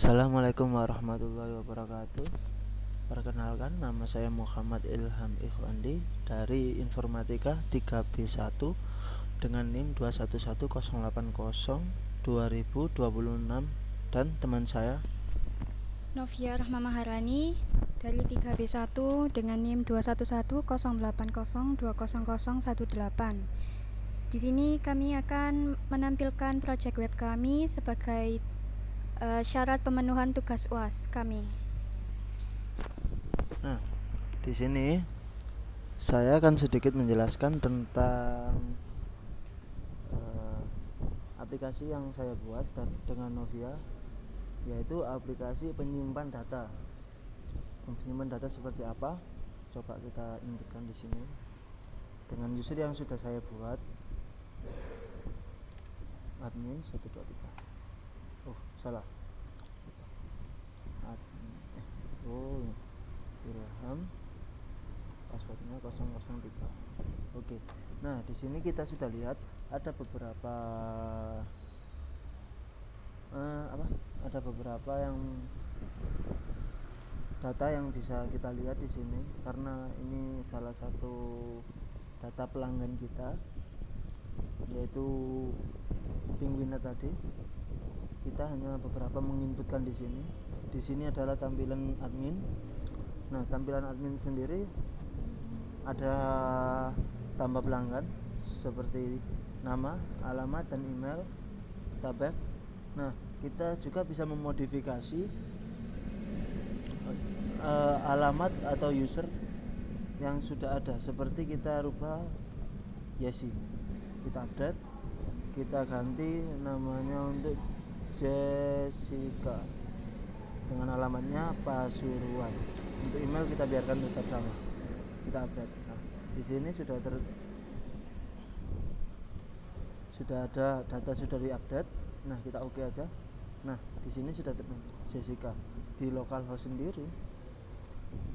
Assalamualaikum warahmatullahi wabarakatuh. Perkenalkan, nama saya Muhammad Ilham Ikhwandi dari Informatika 3B1 dengan NIM 21108022026 dan teman saya Novia Rahma Maharani dari 3B1 dengan NIM 21108020018. Di sini kami akan menampilkan proyek web kami sebagai syarat pemenuhan tugas UAS kami. Nah, di sini saya akan sedikit menjelaskan tentang aplikasi yang saya buat dengan Novia, yaitu aplikasi penyimpan data. Penyimpan data seperti apa? Coba kita inputkan di sini dengan user yang sudah saya buat. Admin 123. Oh, salah. Ilham, passwordnya 003. Oke. Nah, di sini kita sudah lihat ada beberapa yang data yang bisa kita lihat di sini, karena ini salah satu data pelanggan kita, yaitu Pinguina tadi. Kita hanya beberapa menginputkan di sini. Di sini adalah tampilan admin. Nah, tampilan admin sendiri ada tambah pelanggan seperti nama, alamat, dan email, tabek. Nah, kita juga bisa memodifikasi alamat atau user yang sudah ada, seperti kita rubah Yesi, kita update, kita ganti namanya untuk Jessica dengan alamatnya Pasuruan. Untuk email kita biarkan tetap sama, kita update. Nah, di sini sudah ada data, sudah diupdate. Nah, kita oke aja. Nah, di sini sudah Jessica di localhost sendiri,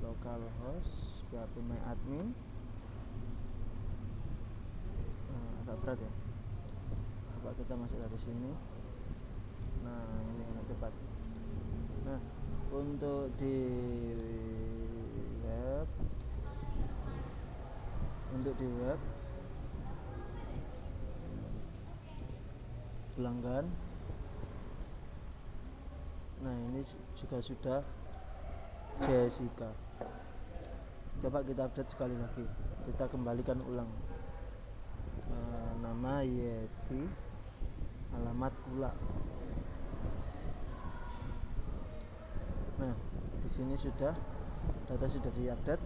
localhost PHP my admin. Agak berat ya, coba kita masuk dari sini. Nah, ini agak cepat. Nah, untuk di web pelanggan, nah ini juga sudah Jessica. Coba kita update sekali lagi, kita kembalikan ulang. Nama Yesi, alamat Kula. Nah, di sini sudah data sudah diupdate,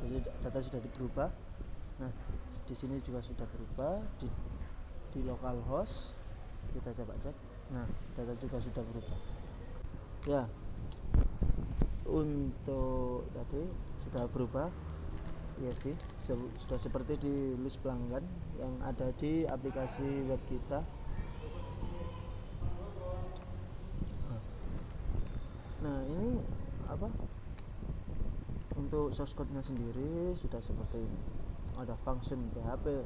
jadi data sudah berubah. Nah, di sini juga sudah berubah di localhost. Kita coba cek. Nah, data juga sudah berubah. Ya, untuk tadi sudah berubah. Ya sih, sudah seperti di list pelanggan yang ada di aplikasi web kita. Nah, ini untuk source code-nya sendiri sudah seperti ini. Ada function PHP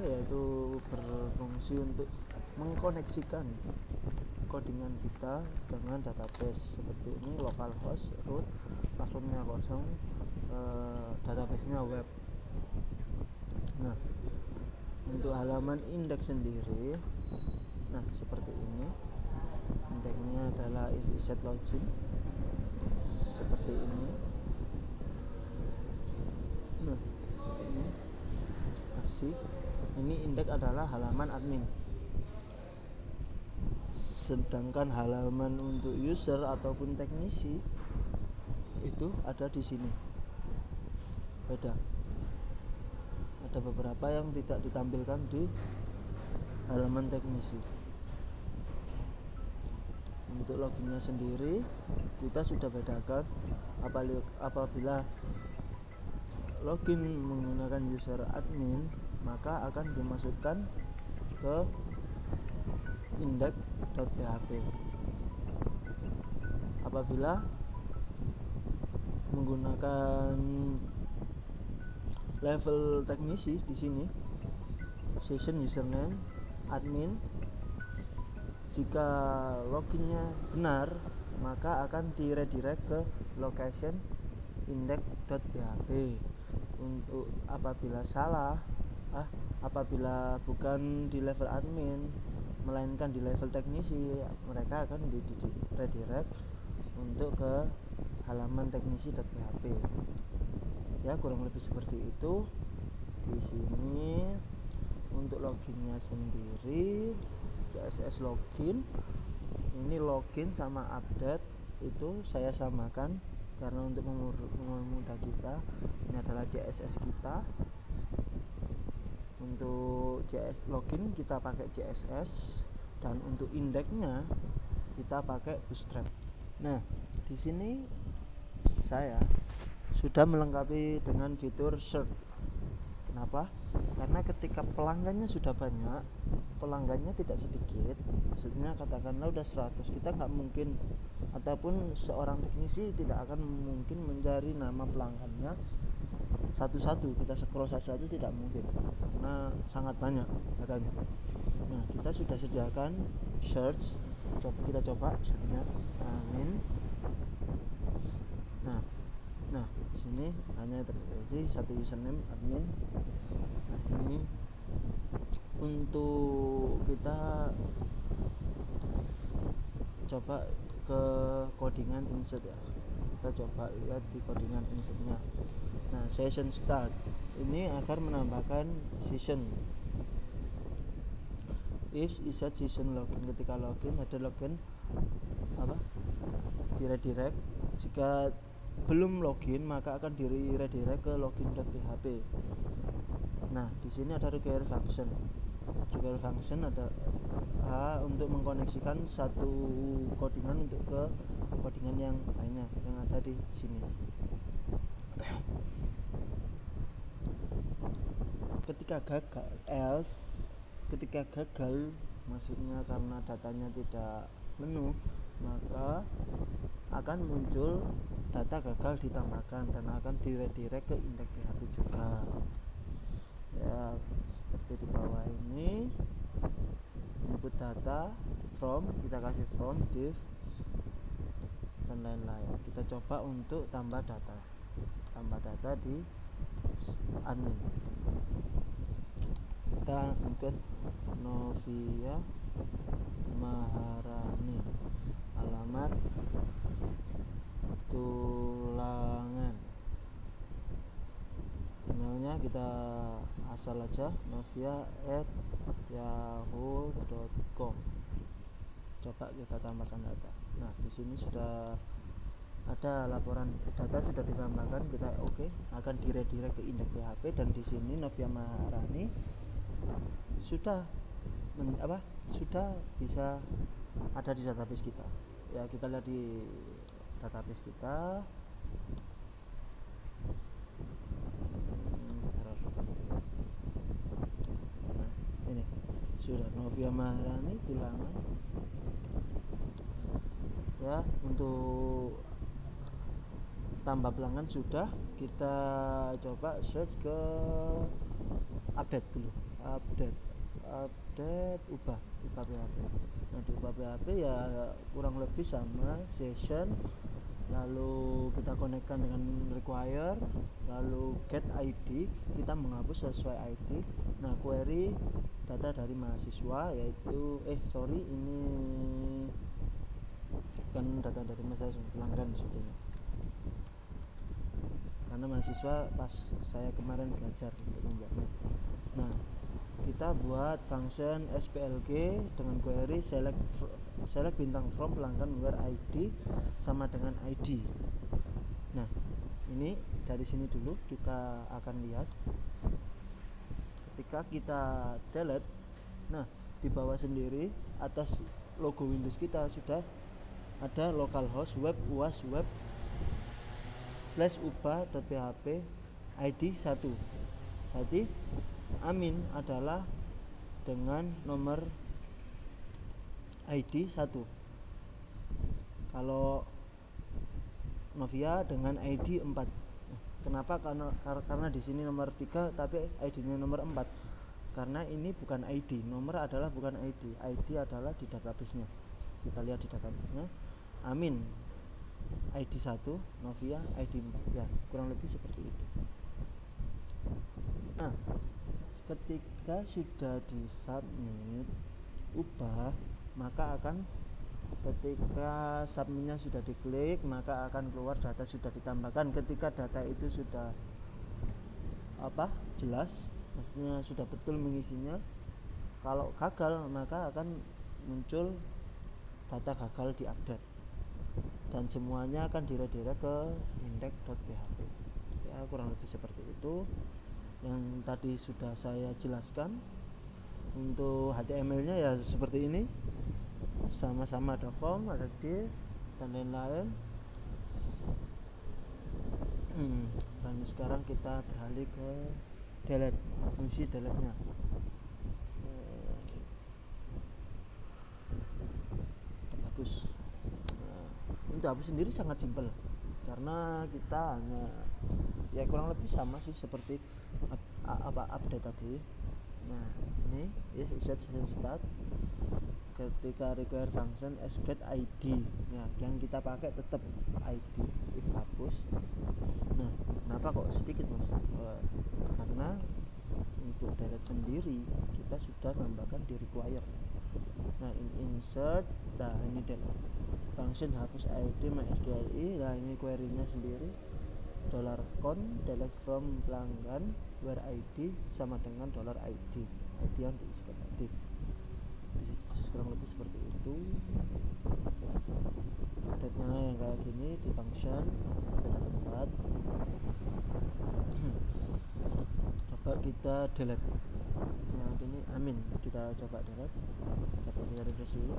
yaitu berfungsi untuk mengkoneksikan codingan kita dengan database seperti ini, localhost, root, passwordnya kosong, database-nya web. Nah, untuk halaman indeks sendiri, nah seperti ini. Indeksnya adalah if set login seperti ini. Nah, ini aksi. Ini indeks adalah halaman admin. Sedangkan halaman untuk user ataupun teknisi itu ada di sini. Beda. Ada beberapa yang tidak ditampilkan di halaman teknisi. Untuk loginnya sendiri kita sudah bedakan. Apabila login menggunakan user admin, maka akan dimasukkan ke index.php. Apabila menggunakan level teknisi, di sini session username admin Jika loginnya benar, maka akan diredirect ke location index.php. Untuk apabila salah, apabila bukan di level admin melainkan di level teknisi, mereka akan redirect untuk ke halaman teknisi.php. Ya, kurang lebih seperti itu. Di sini untuk loginnya sendiri CSS login, ini login sama update itu saya samakan karena untuk memudahkan kita. Ini adalah CSS kita. Untuk CSS login kita pakai CSS, dan untuk indexnya kita pakai Bootstrap. Nah, di sini saya sudah melengkapi dengan fitur search. Kenapa? Karena ketika pelanggannya sudah banyak, pelanggannya tidak sedikit, maksudnya katakanlah udah 100, kita nggak mungkin, ataupun seorang teknisi tidak akan mungkin mencari nama pelanggannya satu-satu, kita scroll satu-satu tidak mungkin karena sangat banyak datanya. Nah, kita sudah sediakan search. Kita coba searchnya admin. Nah, di sini hanya terjadi satu username admin. Nah, ini untuk kita coba ke codingan insert ya. Kita coba lihat di codingan insertnya. Nah, session start ini akan menambahkan session. If insert session login, ketika login ada login redirect. Jika belum login maka akan redirect ke login.php. Nah, di sini ada require function. Require function ada untuk mengkoneksikan satu codingan untuk ke codingan yang lainnya yang ada di sini. Ketika gagal maksudnya karena datanya tidak penuh, maka akan muncul data gagal ditambahkan dan akan redirect ke index.php juga. Ya, seperti di bawah ini, input data from, kita kasih from div dan lain-lain. Kita coba untuk tambah data di admin. Kita input Novia Maharani, alamat Tulangan, emailnya kita asal aja novia@yahoo.com. Coba kita tambahkan data. Nah, di sini sudah ada laporan data sudah ditambahkan, kita oke, akan redirect ke index.php. Dan di sini Novia Maharani sudah bisa ada di database kita. Ya, kita lihat di database kita. Nah, ini sudah Novia Maharani Tulangan. Ya, untuk tambah pelanggan sudah. Kita coba search ke update dulu. Update ubah PHP. Nah, di ubah PHP ya kurang lebih sama session, lalu kita konekkan dengan require, lalu get ID, kita menghapus sesuai ID. Nah, query data dari mahasiswa yaitu ini bukan data dari mahasiswa, pelanggan sebetulnya, karena mahasiswa pas saya kemarin belajar untuk membuatnya. Nah, kita buat function splg dengan query select bintang from pelanggan where ID sama dengan ID. Nah, ini dari sini dulu kita akan lihat. Ketika kita delete, nah di bawah sendiri atas logo Windows kita sudah ada localhost web uas web /ubah.php ID 1. Jadi admin adalah dengan nomor ID 1. Kalau Novia dengan ID 4. Kenapa? Karena di sini nomor 3 tapi ID-nya nomor 4. karena ini bukan ID, nomor adalah bukan ID, ID adalah di database-nya. Kita lihat di database-nya, Amin ID 1, Novia ID 4, ya kurang lebih seperti itu. Nah, ketika sudah di submit ubah, maka akan ketika submitnya sudah diklik, maka akan keluar data sudah ditambahkan. Ketika data itu sudah jelas, maksudnya sudah betul mengisinya. Kalau gagal, maka akan muncul data gagal diupdate, dan semuanya akan redirect ke index.php. Ya kurang lebih seperti itu yang tadi sudah saya jelaskan. Untuk HTML-nya ya seperti ini, sama-sama ada form, ada div, dan lain-lain. Dan sekarang kita beralih ke delete, fungsi delete-nya. Hapus. Untuk hapus sendiri sangat simpel, karena kita hanya ya kurang lebih sama sih seperti update tadi. Nah ini ya set start, ketika require function as get ID, ya yang kita pakai tetap ID if hapus. Nah kenapa kok sedikit mas? Karena untuk delete sendiri kita sudah nambahkan di require. Nah insert, nah ini delete function hapus ID MySQLi. Nah ini query-nya sendiri $con delete from pelanggan where ID sama dengan $id, ID yang diisikan tadi. Kurang lebih seperti itu. Update-nya yang kayak gini di function beda tempat. Coba kita delete. Nah ini Amin, kita coba delete. Coba kita refresh dulu.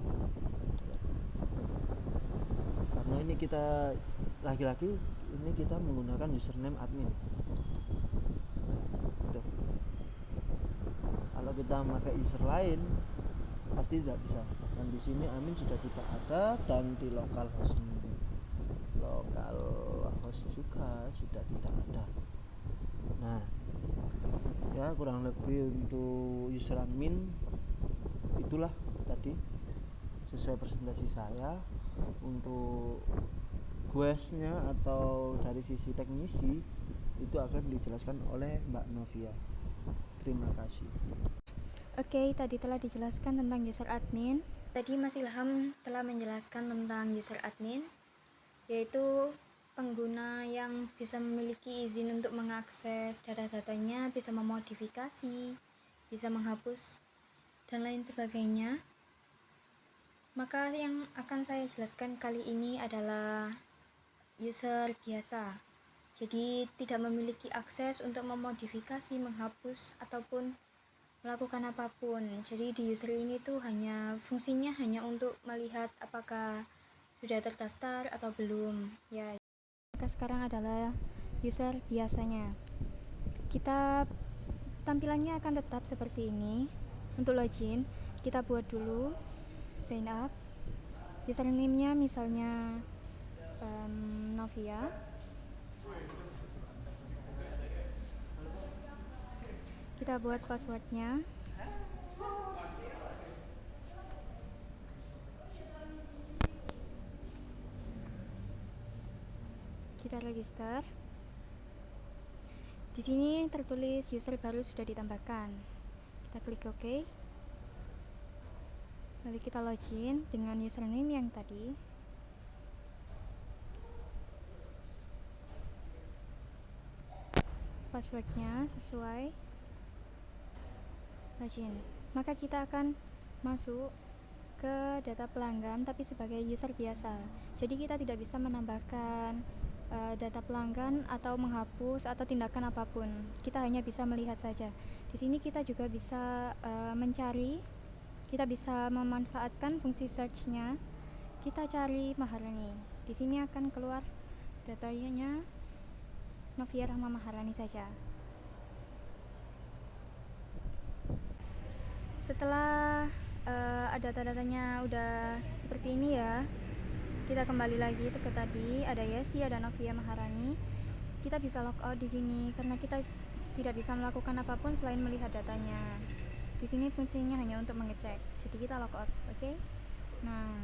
Karena ini kita lagi-lagi ini kita menggunakan username admin. Tuh. Kalau kita memakai user lain pasti tidak bisa. Dan di sini Amin sudah tidak ada, dan di localhost juga sudah tidak ada. Nah, ya kurang lebih untuk user admin itulah tadi sesuai presentasi saya. Untuk questnya atau dari sisi teknisi itu akan dijelaskan oleh Mbak Novia. Terima kasih. Oke, tadi telah dijelaskan tentang user admin. Tadi Mas Ilham telah menjelaskan tentang user admin, yaitu pengguna yang bisa memiliki izin untuk mengakses data-datanya, bisa memodifikasi, bisa menghapus, dan lain sebagainya. Maka yang akan saya jelaskan kali ini adalah user biasa. Jadi tidak memiliki akses untuk memodifikasi, menghapus, ataupun melakukan apapun. Jadi di user ini tuh fungsinya hanya untuk melihat apakah sudah terdaftar atau belum. Ya, maka sekarang adalah user biasanya. Kita tampilannya akan tetap seperti ini. Untuk login, kita buat dulu sign up. Username-nya misalnya Novia. Kita buat passwordnya. Kita register. Di sini tertulis user baru sudah ditambahkan. Kita klik OK. Lalu kita login dengan username yang tadi. Passwordnya sesuai. Login. Maka kita akan masuk ke data pelanggan tapi sebagai user biasa. Jadi kita tidak bisa menambahkan data pelanggan atau menghapus atau tindakan apapun. Kita hanya bisa melihat saja. Di sini kita juga bisa mencari. Kita bisa memanfaatkan fungsi search-nya. Kita cari Maharani. Di sini akan keluar datanya Novia Rahma Maharani saja. Setelah data-datanya udah seperti ini ya, kita kembali lagi ke tadi, ada Yesi, ada Novia Maharani. Kita bisa logout di sini karena kita tidak bisa melakukan apapun selain melihat datanya. Di sini fungsinya hanya untuk mengecek. Jadi kita logout, oke? Nah,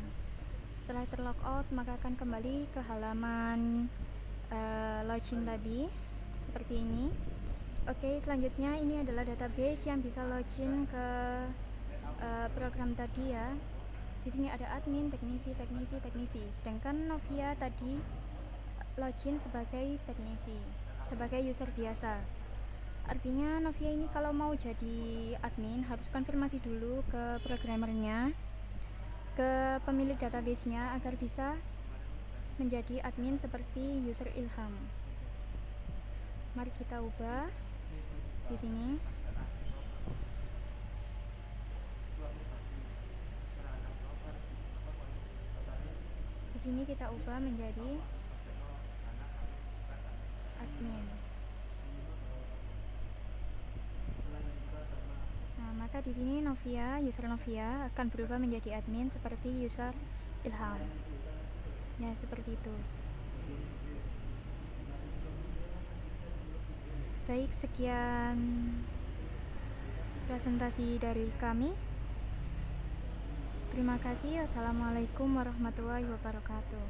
setelah terlogout maka akan kembali ke halaman login tadi seperti ini. Oke, selanjutnya ini adalah database yang bisa login ke program tadi ya. Di sini ada admin, teknisi. Sedangkan Novia tadi login sebagai teknisi, sebagai user biasa. Artinya Novia ini kalau mau jadi admin harus konfirmasi dulu ke programmernya, ke pemilik database-nya agar bisa menjadi admin seperti user Ilham. Mari kita ubah di sini. Di sini kita ubah menjadi admin. Nah, maka di sini user Novia akan berubah menjadi admin seperti user Ilham. Ya, seperti itu. Baik, sekian presentasi dari kami. Terima kasih. Wassalamualaikum warahmatullahi wabarakatuh.